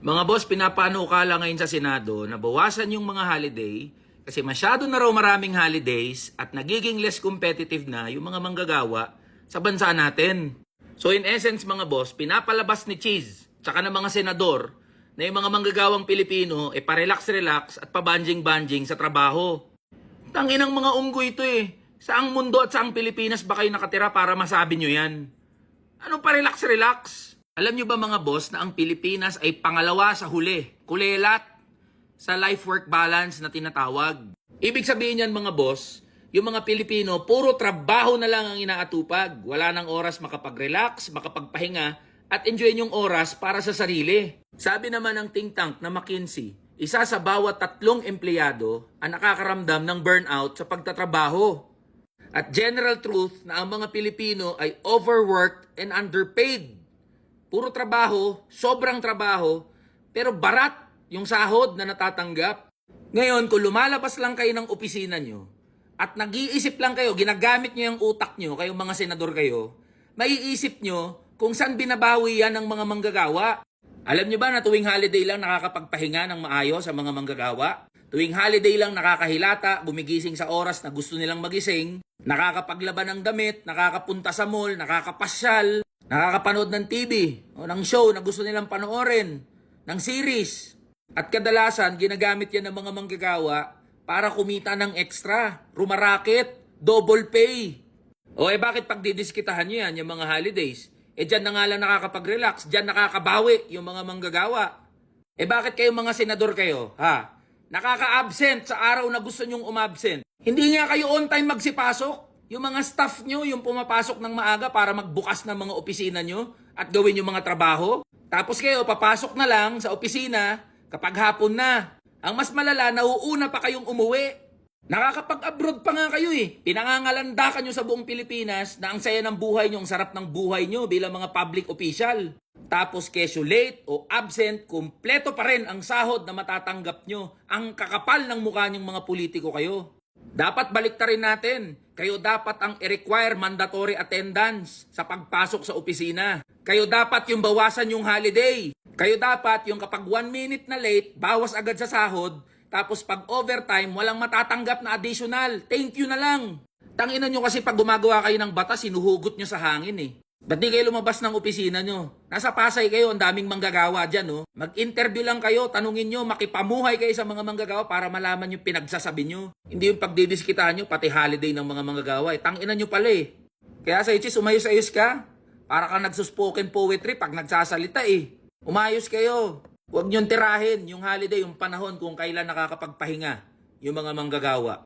Mga boss, pinapanukala ngayon sa Senado na bawasan yung mga holiday kasi masyado na raw maraming holidays at nagiging less competitive na yung mga manggagawa sa bansa natin. So in essence mga boss, pinapalabas ni Cheese tsaka ng mga senador na yung mga manggagawang Pilipino pa-relax-relax at pa-banjing-banjing sa trabaho. Tanginang mga unggoy ito eh. Saang mundo at saang Pilipinas ba kayo nakatira para masabi nyo yan? Anong pa-relax-relax? Alam nyo ba mga boss na ang Pilipinas ay pangalawa sa huli, kulelat, sa life-work balance na tinatawag? Ibig sabihin yan mga boss, yung mga Pilipino, puro trabaho na lang ang inaatupag. Wala nang oras makapag-relax, makapagpahinga, at enjoy yung oras para sa sarili. Sabi naman ng think tank na McKinsey, isa sa bawat 3 empleyado ang nakakaramdam ng burnout sa pagtatrabaho. At general truth na ang mga Pilipino ay overworked and underpaid. Puro trabaho, sobrang trabaho, pero barat yung sahod na natatanggap. Ngayon, kung lumalabas lang kayo ng opisina nyo at nag-iisip lang kayo, ginagamit nyo yung utak nyo, kayong mga senador kayo, maiisip nyo kung saan binabawi yan ng mga manggagawa. Alam nyo ba na tuwing holiday lang nakakapagpahinga ng maayos sa mga manggagawa? Tuwing holiday lang nakakahilata, gumigising sa oras na gusto nilang magising, nakakapaglaban ng damit, nakakapunta sa mall, nakakapasyal, nakakapanood ng TV o ng show na gusto nilang panoorin, ng series. At kadalasan, ginagamit yan ng mga manggagawa para kumita ng extra, rumaraket, double pay. O bakit pagdidiskitahan nyo yan, yung mga holidays? Dyan na nga lang nakakapag-relax, dyan nakakabawi yung mga manggagawa. Bakit kayo mga senador kayo, ha? Nakaka-absent sa araw na gusto nyong umabsent. Hindi nga kayo on time magsipasok. Yung mga staff nyo, yung pumapasok ng maaga para magbukas ng mga opisina nyo at gawin yung mga trabaho. Tapos kayo, papasok na lang sa opisina kapag hapon na. Ang mas malala, nauuna pa kayong umuwi. Nakakapag-abroad pa nga kayo eh. Pinangangalandakan nyo sa buong Pilipinas na ang saya ng buhay nyo, ang sarap ng buhay nyo bilang mga public official. Tapos kesyo late o absent, kumpleto pa rin ang sahod na matatanggap nyo. Ang kakapal ng mukha nyong mga politiko kayo. Dapat baliktarin natin. Kayo dapat ang i-require mandatory attendance sa pagpasok sa opisina. Kayo dapat yung bawasan yung holiday. Kayo dapat yung kapag 1 minute na late, bawas agad sa sahod. Tapos pag overtime, walang matatanggap na additional. Thank you na lang. Tanginan nyo kasi pag gumagawa kayo ng batas, sinuhugot nyo sa hangin eh. Ba't di kayo lumabas ng opisina nyo? Nasa Pasay kayo, ang daming manggagawa dyan, oh. Mag-interview lang kayo, tanungin nyo, makipamuhay kayo sa mga manggagawa para malaman yung pinagsasabi nyo. Hindi yung pagdidiskitahan nyo, pati holiday ng mga manggagawa. Tanginan nyo pala eh. Kaya sa Ichis, umayos-ayos ka. Para ka nagsuspoken poetry pag nagsasalita eh. Umayos kayo. Huwag nyong tirahin yung holiday, yung panahon kung kailan nakakapagpahinga yung mga manggagawa.